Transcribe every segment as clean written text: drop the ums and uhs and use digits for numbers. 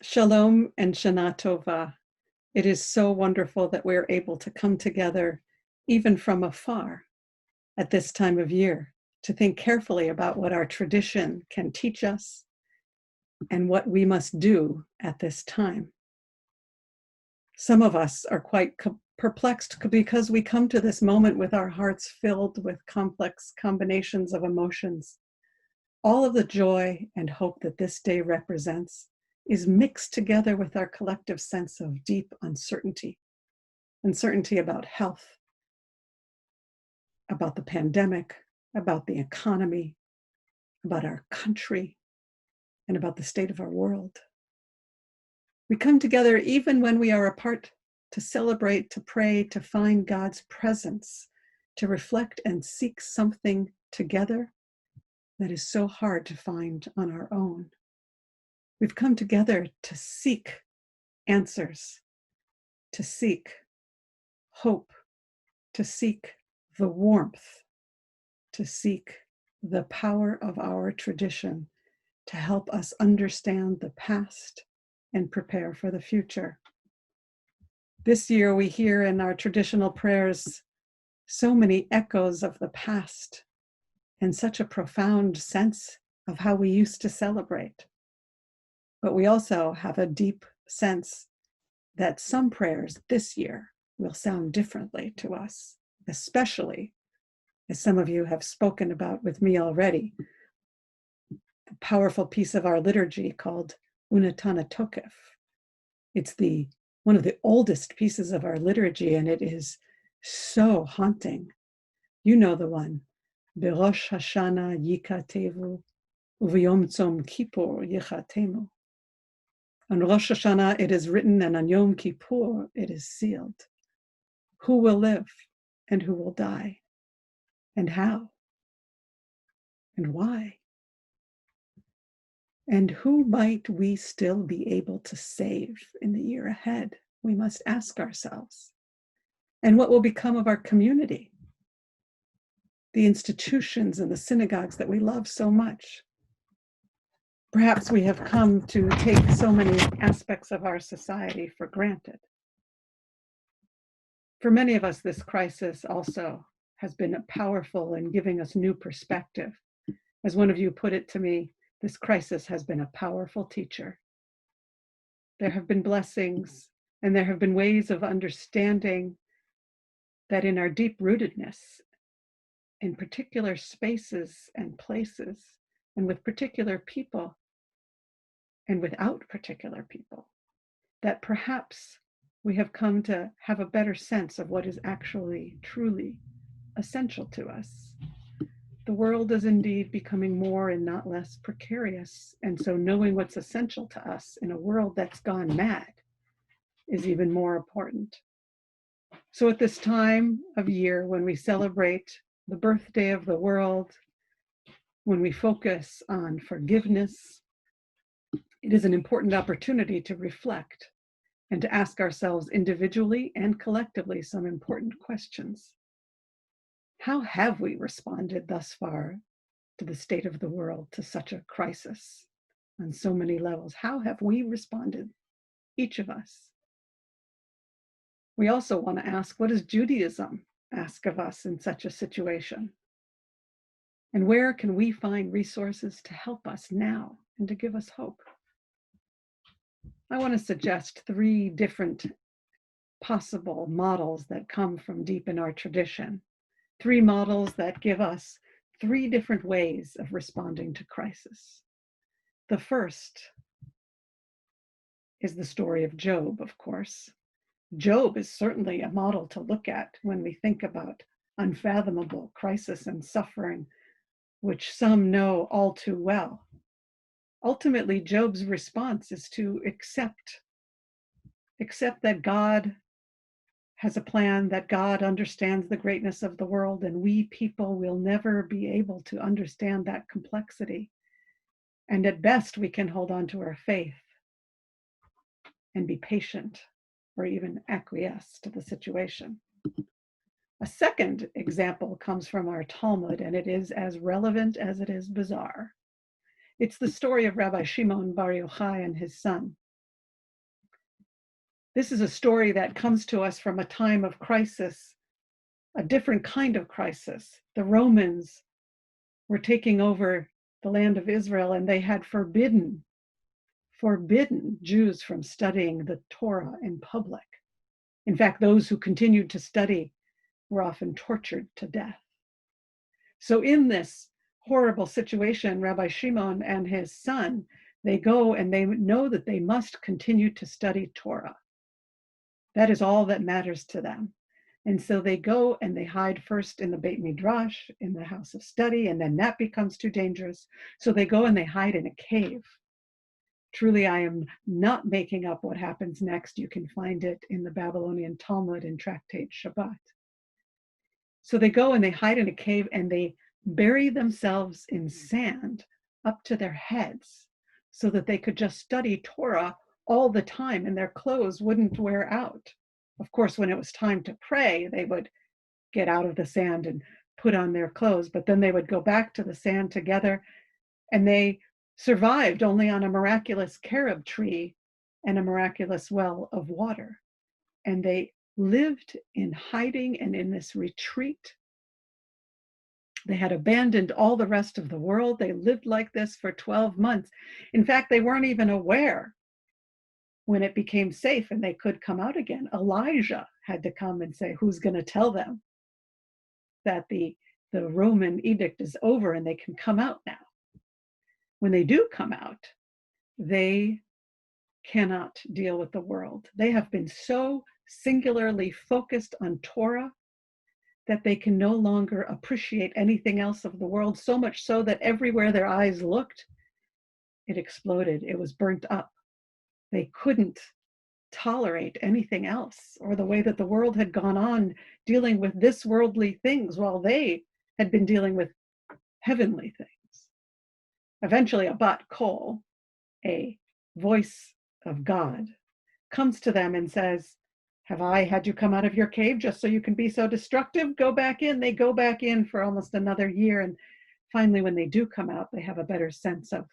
Shalom and Shana Tova. It is so wonderful that we're able to come together, even from afar, at this time of year, to think carefully about what our tradition can teach us and what we must do at this time. Some of us are quite perplexed because we come to this moment with our hearts filled with complex combinations of emotions. All of the joy and hope that this day represents is mixed together with our collective sense of deep uncertainty about health, about the pandemic, about the economy, about our country, and about the state of our world. We come together even when we are apart to celebrate, to pray, to find God's presence, to reflect and seek something together that is so hard to find on our own. We've come together to seek answers, to seek hope, to seek the warmth, to seek the power of our tradition to help us understand the past and prepare for the future. This year we hear in our traditional prayers so many echoes of the past and such a profound sense of how we used to celebrate. But we also have a deep sense that some prayers this year will sound differently to us, especially, as some of you have spoken about with me already, the powerful piece of our liturgy called Unatana Tokef. It's one of the oldest pieces of our liturgy, and it is so haunting. You know the one. Rosh Hashanah yikatevu, uv'yom tzom Kippur yichatemu. On Rosh Hashanah it is written, and on Yom Kippur it is sealed. Who will live and who will die? And how? And why? And who might we still be able to save in the year ahead? We must ask ourselves. And what will become of our community? The institutions and the synagogues that we love so much. Perhaps we have come to take so many aspects of our society for granted. For many of us, this crisis also has been powerful in giving us new perspective. As one of you put it to me, this crisis has been a powerful teacher. There have been blessings, and there have been ways of understanding that in our deep rootedness, in particular spaces and places, and with particular people, and without particular people, that perhaps we have come to have a better sense of what is actually truly essential to us. The world is indeed becoming more and not less precarious, and so knowing what's essential to us in a world that's gone mad is even more important. So at this time of year, when we celebrate the birthday of the world, when we focus on forgiveness, it is an important opportunity to reflect and to ask ourselves individually and collectively some important questions. How have we responded thus far to the state of the world, to such a crisis on so many levels? How have we responded, each of us? We also want to ask, what does Judaism ask of us in such a situation? And where can we find resources to help us now and to give us hope? I want to suggest 3 different possible models that come from deep in our tradition. 3 models that give us 3 different ways of responding to crisis. The first is the story of Job, of course. Job is certainly a model to look at when we think about unfathomable crisis and suffering, which some know all too well. Ultimately, Job's response is to accept that God has a plan, that God understands the greatness of the world, and we people will never be able to understand that complexity. And at best, we can hold on to our faith and be patient or even acquiesce to the situation. A second example comes from our Talmud, and it is as relevant as it is bizarre. It's the story of Rabbi Shimon Bar Yochai and his son. This is a story that comes to us from a time of crisis, a different kind of crisis. The Romans were taking over the land of Israel, and they had forbidden Jews from studying the Torah in public. In fact, those who continued to study were often tortured to death. So in this horrible situation, Rabbi Shimon and his son, they go and they know that they must continue to study Torah. That is all that matters to them. And so they go and they hide first in the Beit Midrash, in the house of study, and then that becomes too dangerous. So they go and they hide in a cave. Truly, I am not making up what happens next. You can find it in the Babylonian Talmud in Tractate Shabbat. So they go and they hide in a cave and they bury themselves in sand up to their heads so that they could just study Torah all the time and their clothes wouldn't wear out. Of course, when it was time to pray, they would get out of the sand and put on their clothes, but then they would go back to the sand together, and they survived only on a miraculous carob tree and a miraculous well of water. And they lived in hiding and in this retreat. They had abandoned all the rest of the world. They lived like this for 12 months. In fact, they weren't even aware when it became safe and they could come out again. Elijah had to come and say, who's going to tell them that the Roman edict is over and they can come out now? When they do come out, they cannot deal with the world. They have been so singularly focused on Torah that they can no longer appreciate anything else of the world, so much so that everywhere their eyes looked, it exploded. It was burnt up. They couldn't tolerate anything else, or the way that the world had gone on dealing with this worldly things while they had been dealing with heavenly things. Eventually, a bat kol, a voice of God, comes to them and says, have I had you come out of your cave just so you can be so destructive? Go back in. They go back in for almost another year. And finally, when they do come out, they have a better sense of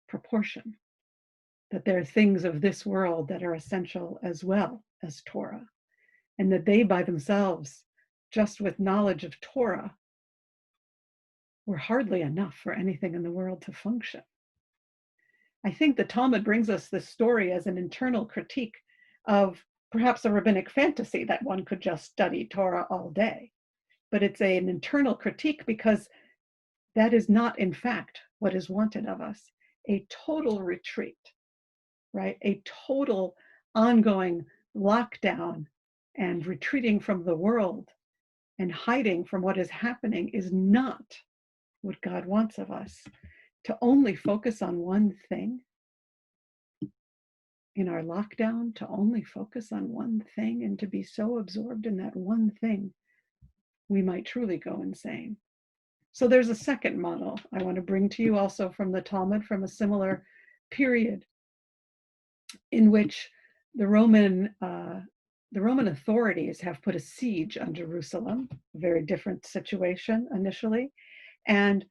proportion, that there are things of this world that are essential as well as Torah, and that they by themselves, just with knowledge of Torah, were hardly enough for anything in the world to function. I think the Talmud brings us this story as an internal critique of perhaps a rabbinic fantasy that one could just study Torah all day. But it's an internal critique because that is not, in fact, what is wanted of us. A total retreat, right? A total ongoing lockdown and retreating from the world and hiding from what is happening is not what God wants of us. To only focus on one thing in our lockdown, to only focus on one thing and to be so absorbed in that one thing, we might truly go insane. So there's a second model I want to bring to you also from the Talmud, from a similar period in which the Roman authorities have put a siege on Jerusalem, a very different situation initially, and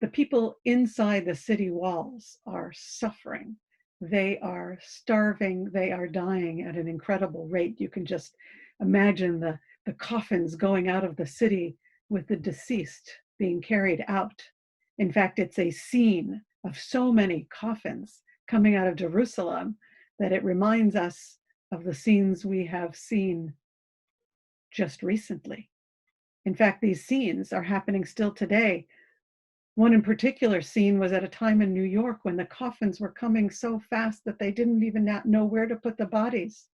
the people inside the city walls are suffering. They are starving. They are dying at an incredible rate. You can just imagine the coffins going out of the city with the deceased being carried out. In fact, it's a scene of so many coffins coming out of Jerusalem that it reminds us of the scenes we have seen just recently. In fact, these scenes are happening still today. One in particular scene was at a time in New York when the coffins were coming so fast that they didn't even know where to put the bodies.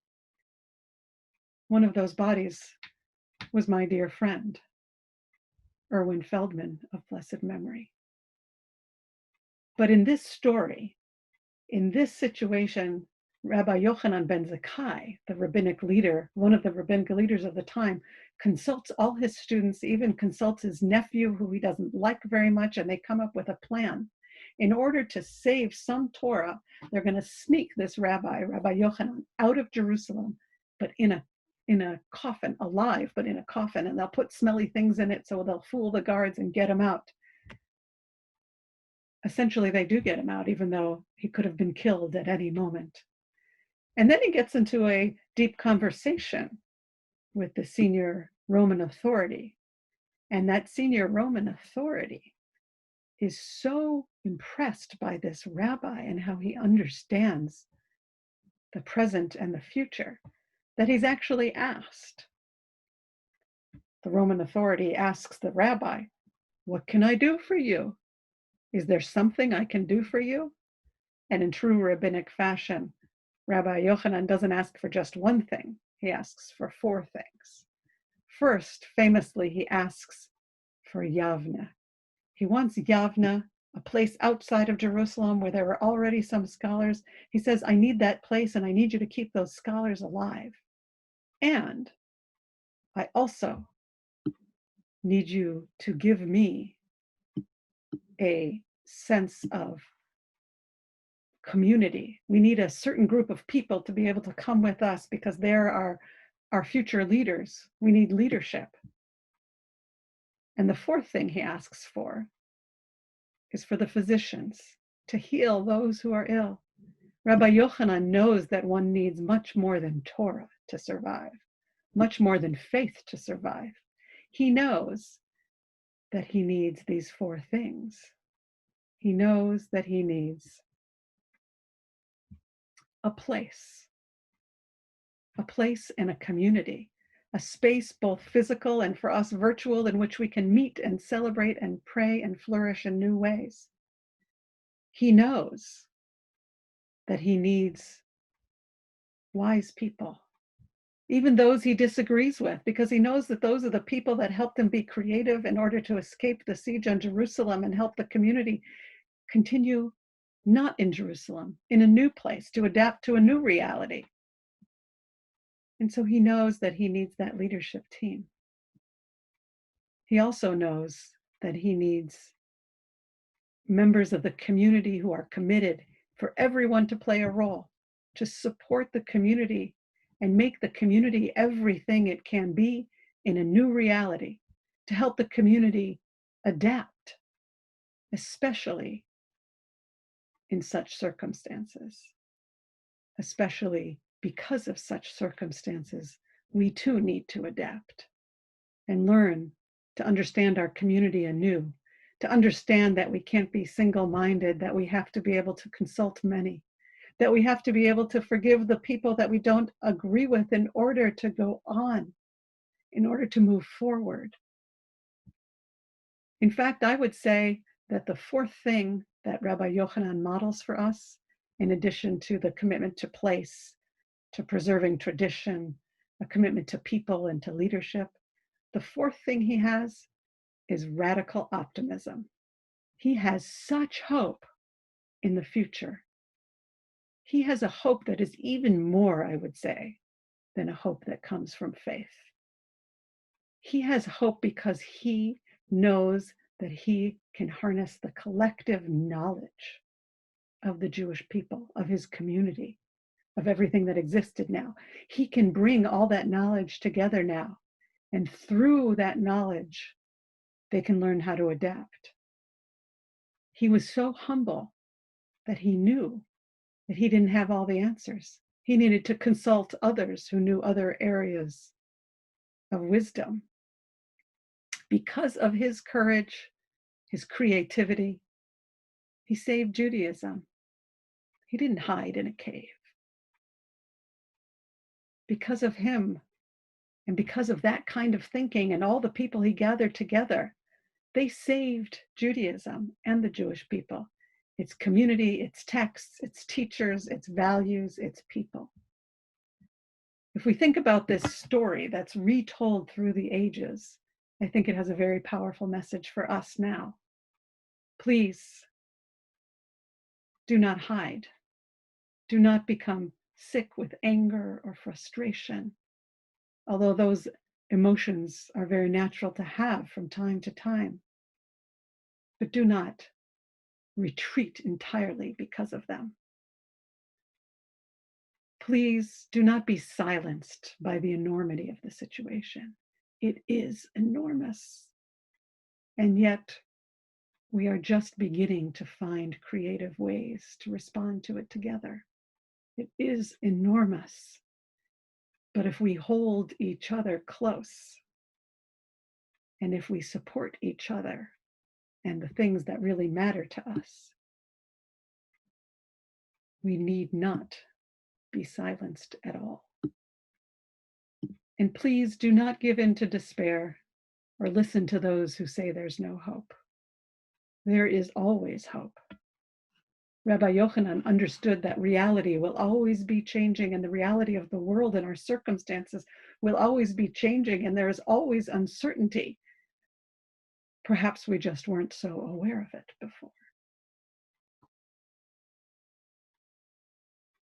One of those bodies was my dear friend, Erwin Feldman of blessed memory. But in this story, in this situation, Rabbi Yochanan ben Zakkai, the rabbinic leader, one of the rabbinic leaders of the time, consults all his students, even consults his nephew, who he doesn't like very much, and they come up with a plan. In order to save some Torah, they're going to sneak this Rabbi Yochanan, out of Jerusalem, but in a coffin, alive, but in a coffin, and they'll put smelly things in it so they'll fool the guards and get him out. Essentially, they do get him out, even though he could have been killed at any moment. And then he gets into a deep conversation with the senior Roman authority. And that senior Roman authority is so impressed by this rabbi and how he understands the present and the future that he's actually asked. The Roman authority asks the rabbi, "What can I do for you? Is there something I can do for you?" And in true rabbinic fashion, Rabbi Yochanan doesn't ask for just one thing. He asks for four things. First, famously, he asks for Yavne. He wants Yavne, a place outside of Jerusalem where there were already some scholars. He says, I need that place and I need you to keep those scholars alive. And I also need you to give me a sense of community. We need a certain group of people to be able to come with us because they're our future leaders. We need leadership. And the fourth thing he asks for is for the physicians to heal those who are ill. Rabbi Yochanan knows that one needs much more than Torah to survive, much more than faith to survive. He knows that he needs these four things. He knows that he needs a place and a community, a space both physical and for us virtual in which we can meet and celebrate and pray and flourish in new ways. He knows that he needs wise people, even those he disagrees with, because he knows that those are the people that helped him be creative in order to escape the siege on Jerusalem and help the community continue not in Jerusalem, in a new place, to adapt to a new reality. And so he knows that he needs that leadership team. He also knows that he needs members of the community who are committed for everyone to play a role, to support the community and make the community everything it can be in a new reality, to help the community adapt, especially in such circumstances. Especially because of such circumstances, we too need to adapt and learn to understand our community anew, to understand that we can't be single-minded, that we have to be able to consult many, that we have to be able to forgive the people that we don't agree with in order to go on, in order to move forward. In fact, I would say that the fourth thing that Rabbi Yochanan models for us, in addition to the commitment to place, to preserving tradition, a commitment to people and to leadership, the fourth thing he has is radical optimism. He has such hope in the future. He has a hope that is even more, I would say, than a hope that comes from faith. He has hope because he knows that he can harness the collective knowledge of the Jewish people, of his community, of everything that existed now. He can bring all that knowledge together now. And through that knowledge, they can learn how to adapt. He was so humble that he knew that he didn't have all the answers. He needed to consult others who knew other areas of wisdom. Because of his courage, his creativity, he saved Judaism. He didn't hide in a cave. Because of him, and because of that kind of thinking and all the people he gathered together, they saved Judaism and the Jewish people, its community, its texts, its teachers, its values, its people. If we think about this story that's retold through the ages, I think it has a very powerful message for us now. Please do not hide. Do not become sick with anger or frustration, although those emotions are very natural to have from time to time. But do not retreat entirely because of them. Please do not be silenced by the enormity of the situation. It is enormous. And yet, we are just beginning to find creative ways to respond to it together. It is enormous. But if we hold each other close, and if we support each other and the things that really matter to us, we need not be silenced at all. And please do not give in to despair or listen to those who say there's no hope. There is always hope. Rabbi Yochanan understood that reality will always be changing, and the reality of the world and our circumstances will always be changing, and there is always uncertainty. Perhaps we just weren't so aware of it before.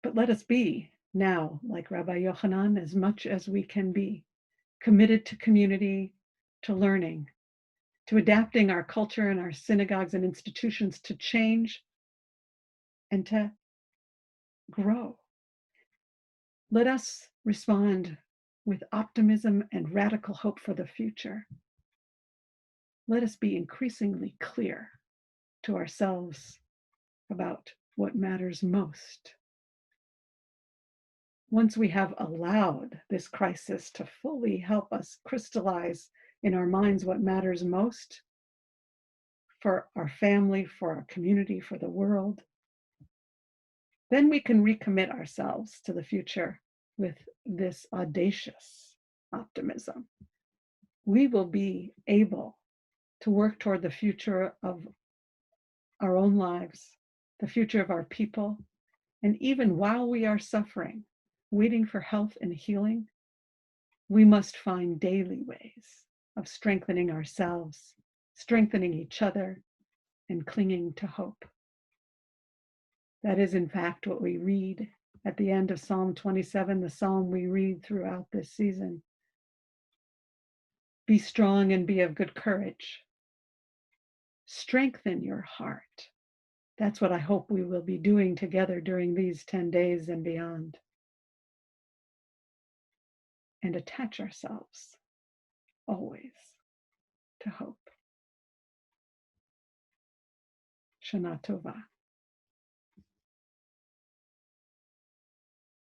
But let us be now, like Rabbi Yochanan, as much as we can be, committed to community, to learning, to adapting our culture and our synagogues and institutions to change and to grow. Let us respond with optimism and radical hope for the future. Let us be increasingly clear to ourselves about what matters most. Once we have allowed this crisis to fully help us crystallize in our minds what matters most for our family, for our community, for the world, then we can recommit ourselves to the future with this audacious optimism. We will be able to work toward the future of our own lives, the future of our people, and even while we are suffering, waiting for health and healing, we must find daily ways of strengthening ourselves, strengthening each other, and clinging to hope. That is, in fact, what we read at the end of Psalm 27, the psalm we read throughout this season. Be strong and be of good courage. Strengthen your heart. That's what I hope we will be doing together during these 10 days and beyond. And attach ourselves always to hope. Shana Tova.